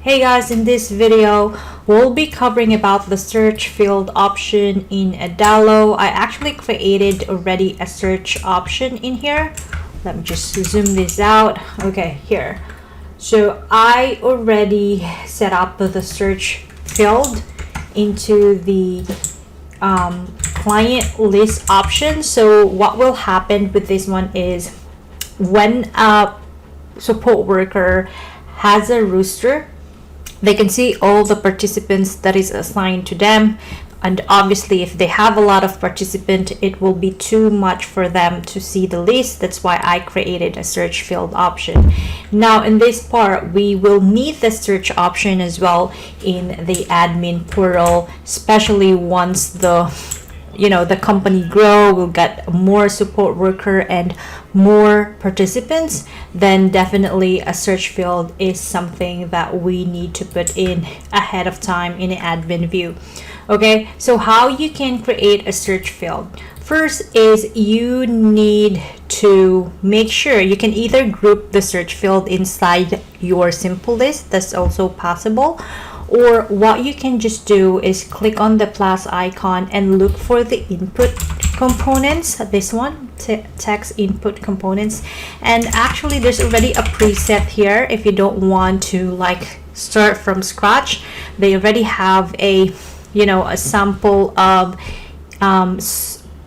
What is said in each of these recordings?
Hey guys, in this video we'll be covering about the search field option in Adalo. I actually created already a search option in here. Let me just zoom this out. Okay, here. So I already set up the search field into the client list option. So what will happen with this one is when a support worker has a roster, they can see all the participants that is assigned to them, and obviously if they have a lot of participants, it will be too much for them to see the list. That's why I created a search field option. Now in this part we will need the search option as well in the admin portal, especially once the company grow, will get more support worker and more participants, then definitely a search field is something that we need to put in ahead of time in an admin view. Okay, so how you can create a search field? First is you need to make sure you can either group the search field inside your simple list, that's also possible, or what you can just do is click on the plus icon and look for the input components, this one, text input components, and actually there's already a preset here. If you don't want to like start from scratch, they already have a sample of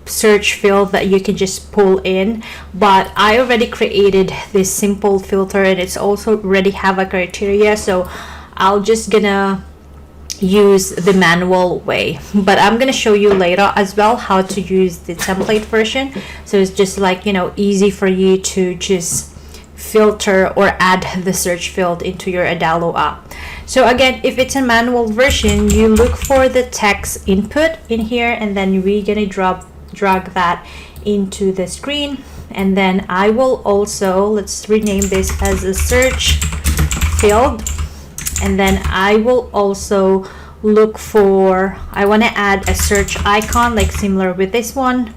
search field that you can just pull in, but I already created this simple filter and it's also already have a criteria, so I'll just gonna use the manual way, but I'm gonna show you later as well how to use the template version, so it's just like easy for you to just filter or add the search field into your Adalo app. So again, if it's a manual version, you look for the text input in here, and then we're gonna drag that into the screen, and then I will also, let's rename this as a search field, and then I will also look for, I want to add a search icon like similar with this one.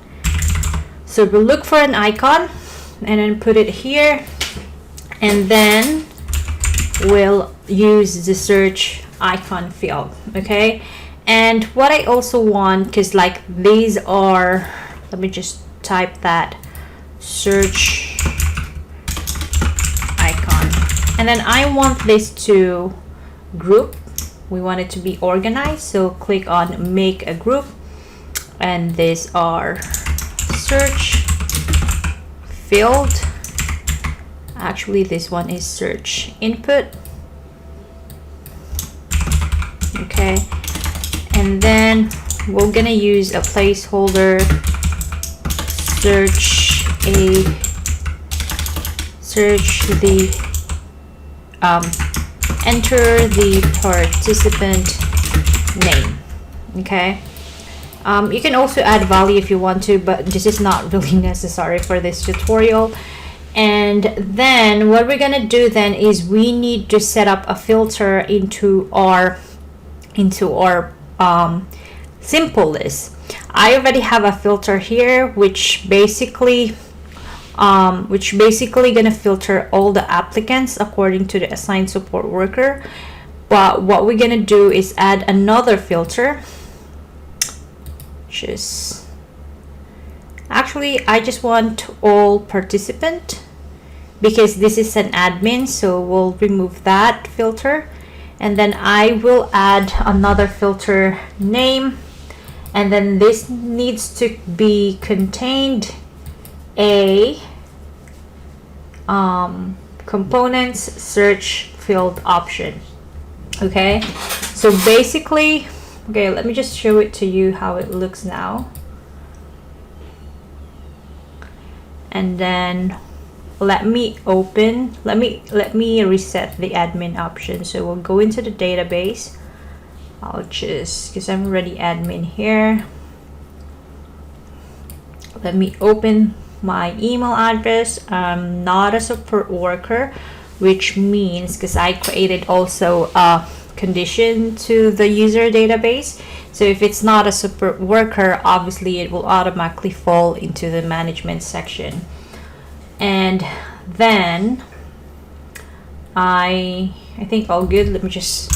So we'll look for an icon and then put it here, and then we'll use the search icon field. Okay, and what I also want, because like these are, let me just type that search icon, and then I want this to group, we want it to be organized, so click on make a group, and these are search field, actually this one is search input. Okay, and then we're gonna use a placeholder search the enter the participant name. Okay, you can also add value if you want to, but this is not really necessary for this tutorial. And then what we're gonna do then is we need to set up a filter into our simple list. I already have a filter here which basically gonna filter all the applicants according to the assigned support worker. But what we're gonna do is add another filter. I just want all participant because this is an admin, so we'll remove that filter, and then I will add another filter name, and then this needs to be contained a components search field option. Okay, so basically, okay, let me just show it to you how it looks now, and then let me reset the admin option. So we'll go into the database. I'll just, because I'm already admin here, let me open my email address. I'm not a support worker, which means, because I created also a condition to the user database, so if it's not a support worker, obviously it will automatically fall into the management section. And then I think all good. Let me just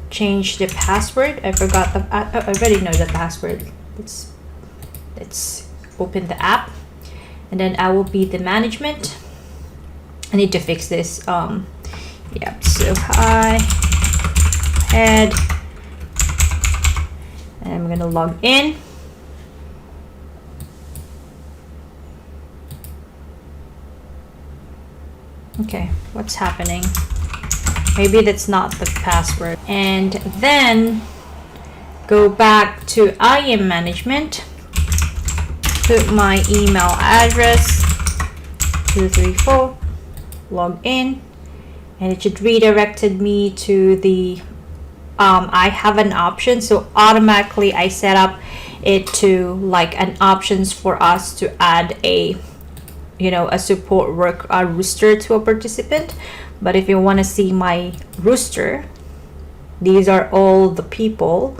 change the password. I forgot I already know the password. Let's open the app, and then I will be the management. I need to fix this. Yep. So hi, head, and I'm gonna log in. Okay, what's happening? Maybe that's not the password. And then go back to IM management, put my email address 234, log in, and it should redirected me to the I have an option, so automatically I set up it to like an options for us to add a a support rooster to a participant. But if you want to see my rooster, these are all the people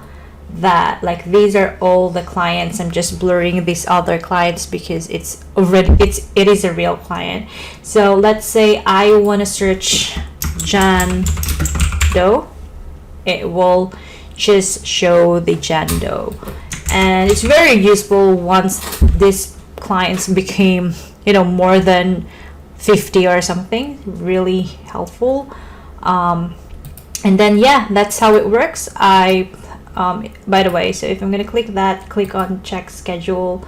that these are all the clients. I'm just blurring these other clients because it is a real client. So let's say I want to search Jan Doe, it will just show the Jan Doe, and it's very useful once these clients became more than 50 or something. Really helpful. And then that's how it works. I by the way, so if I'm gonna click on check schedule,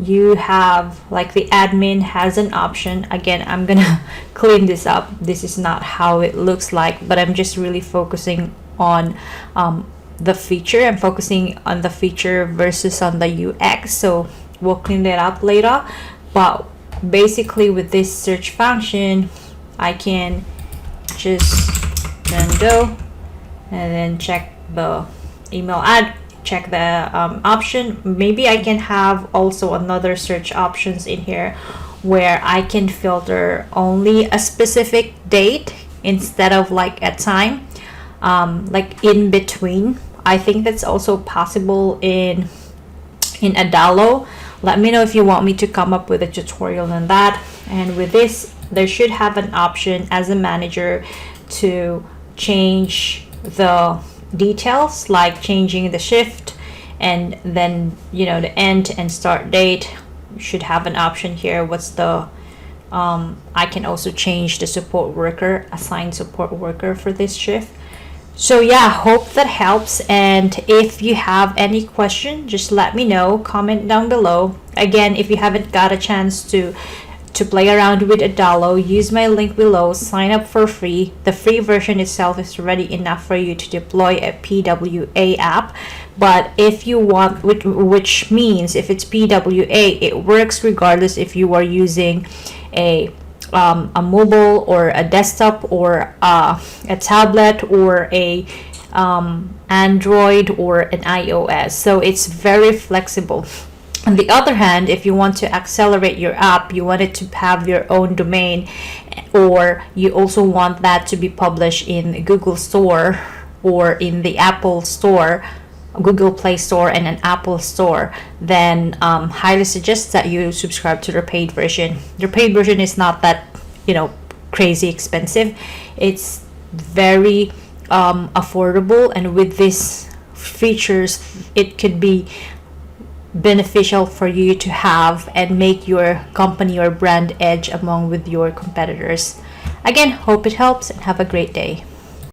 you have the admin has an option. Again, I'm gonna clean this up. This is not how it looks like, but I'm just really focusing on the feature. I'm focusing on the feature versus on the UX, so we'll clean that up later. But basically with this search function, I can just go and then check the email check the option. Maybe I can have also another search options in here where I can filter only a specific date instead of a time, in between. I think that's also possible in Adalo. Let me know if you want me to come up with a tutorial on that. And with this, there should have an option as a manager to change the details, like changing the shift, and then the end and start date. You should have an option here. What's the I can also change the support worker, assign support worker for this shift. So hope that helps. And if you have any question, just let me know, comment down below. Again, if you haven't got a chance to play around with Adalo, use my link below, sign up for free. The free version itself is already enough for you to deploy a PWA app. But if you want, which means if it's PWA, it works regardless if you are using a mobile or a desktop or a tablet or a Android or an iOS. So it's very flexible. On the other hand, if you want to accelerate your app, you want it to have your own domain, or you also want that to be published in Google Store or in the Apple Store, Google Play Store and an Apple Store, then highly suggest that you subscribe to their paid version. Their paid version is not that crazy expensive. It's very affordable, and with these features it could be beneficial for you to have and make your company or brand edge among with your competitors. Again, hope it helps and have a great day.